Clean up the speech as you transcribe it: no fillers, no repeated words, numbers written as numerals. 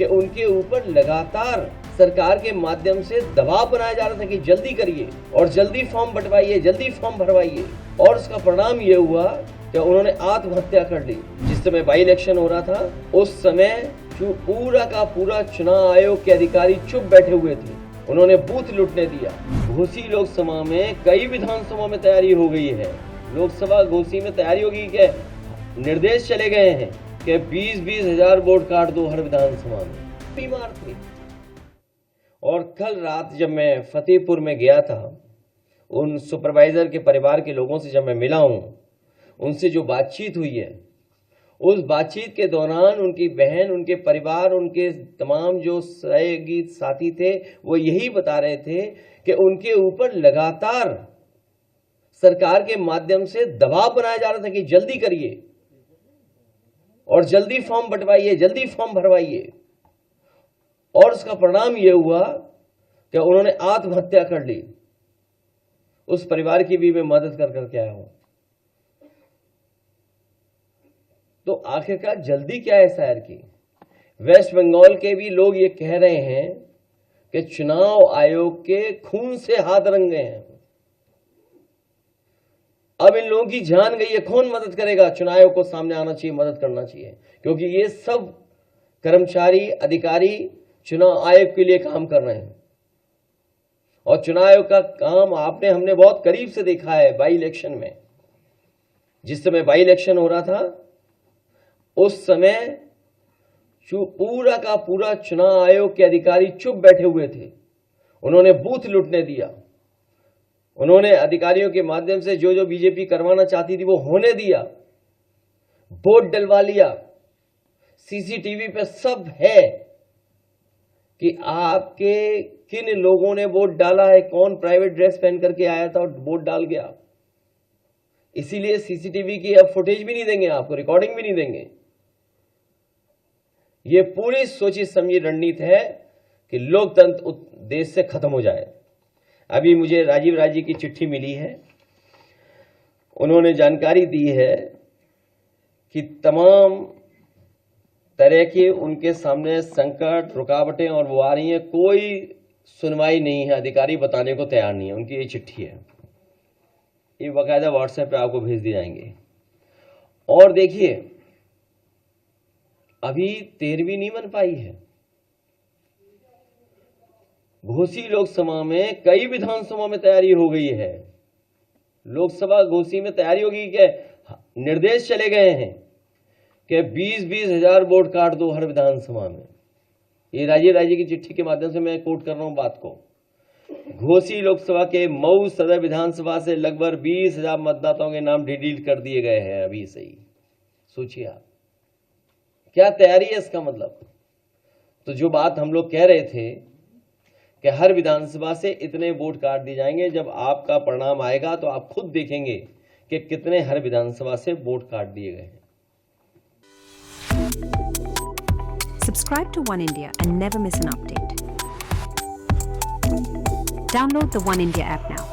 कि उनके ऊपर लगातार सरकार के माध्यम से दबाव बनाया जा रहा था कि जल्दी करिए और जल्दी फॉर्म बंटवाइए, जल्दी फॉर्म भरवाइए। और उसका परिणाम ये हुआ कि उन्होंने आत्महत्या कर ली। जिस समय बाई इलेक्शन हो रहा था उस समय जो पूरा का पूरा चुनाव आयोग के अधिकारी चुप बैठे हुए थे, उन्होंने बूथ लूटने दिया। घोसी लोकसभा में कई विधानसभा में तैयारी हो गई है। लोकसभा घोसी में तैयारी होगी कि निर्देश चले गए हैं कि 20-20 हजार वोट काट दो हर विधानसभा में। बीमार थे। और कल रात जब मैं फतेहपुर में गया था, उन सुपरवाइजर के परिवार के लोगों से जब मैं मिला हूं, उनसे जो बातचीत हुई है, उस बातचीत के दौरान उनकी बहन, उनके परिवार, उनके तमाम जो सहयोगी साथी थे, वो यही बता रहे थे कि उनके ऊपर लगातार सरकार के माध्यम से दबाव बनाया जा रहा था कि जल्दी करिए और जल्दी फॉर्म बंटवाइए, जल्दी फॉर्म भरवाइए। और उसका परिणाम यह हुआ कि उन्होंने आत्महत्या कर ली। उस परिवार की भी मैं मदद कर करके आया हूं। तो आखिरकार जल्दी क्या है शहर की? वेस्ट बंगाल के भी लोग ये कह रहे हैं कि चुनाव आयोग के खून से हाथ रंगे हैं। अब इन लोगों की जान गई है, कौन मदद करेगा? चुनाव आयोग को सामने आना चाहिए, मदद करना चाहिए, क्योंकि ये सब कर्मचारी, अधिकारी चुनाव आयोग के लिए काम कर रहे हैं। और चुनाव आयोग का काम हमने बहुत करीब से देखा है बाई इलेक्शन में। जिस समय बाई इलेक्शन हो रहा था उस समय पूरा का पूरा चुनाव आयोग के अधिकारी चुप बैठे हुए थे। उन्होंने बूथ लूटने दिया। उन्होंने अधिकारियों के माध्यम से जो जो बीजेपी करवाना चाहती थी वो होने दिया। वोट डलवा लिया। सीसीटीवी पे सब है कि आपके किन लोगों ने वोट डाला है, कौन प्राइवेट ड्रेस पहन करके आया था और वोट डाल गया। इसीलिए सीसीटीवी की अब फुटेज भी नहीं देंगे आपको, रिकॉर्डिंग भी नहीं देंगे। ये पूरी सोची समझी रणनीति है कि लोकतंत्र देश से खत्म हो जाए। अभी मुझे राजीव राय जी की चिट्ठी मिली है। उन्होंने जानकारी दी है कि तमाम तरह के उनके सामने संकट, रुकावटें और वो आ रही हैं, कोई सुनवाई नहीं है, अधिकारी बताने को तैयार नहीं है। उनकी ये चिट्ठी है, ये बाकायदा व्हाट्सएप पे आपको भेज दिए जाएंगे। और देखिए, अभी 13वीं नहीं बन पाई है। घोसी लोकसभा में कई विधानसभा में तैयारी हो गई है। लोकसभा घोसी में तैयारी होगी कि निर्देश चले गए हैं कि 20-20 हजार वोट काट दो हर विधानसभा में। ये राजीव राय जी की चिट्ठी के माध्यम से मैं कोट कर रहा हूं बात को। घोसी लोकसभा के मऊ सदर विधानसभा से लगभग 20 हजार मतदाताओं के नाम डिलीट कर दिए गए हैं अभी से ही। सोचिए आप क्या तैयारी है इसका मतलब। तो जो बात हम लोग कह रहे थे कि हर विधानसभा से इतने वोट काट दिए जाएंगे, जब आपका परिणाम आएगा तो आप खुद देखेंगे कि कितने हर विधानसभा से वोट काट दिए गए हैं। Subscribe to One India and never miss an update. Download the One India app now.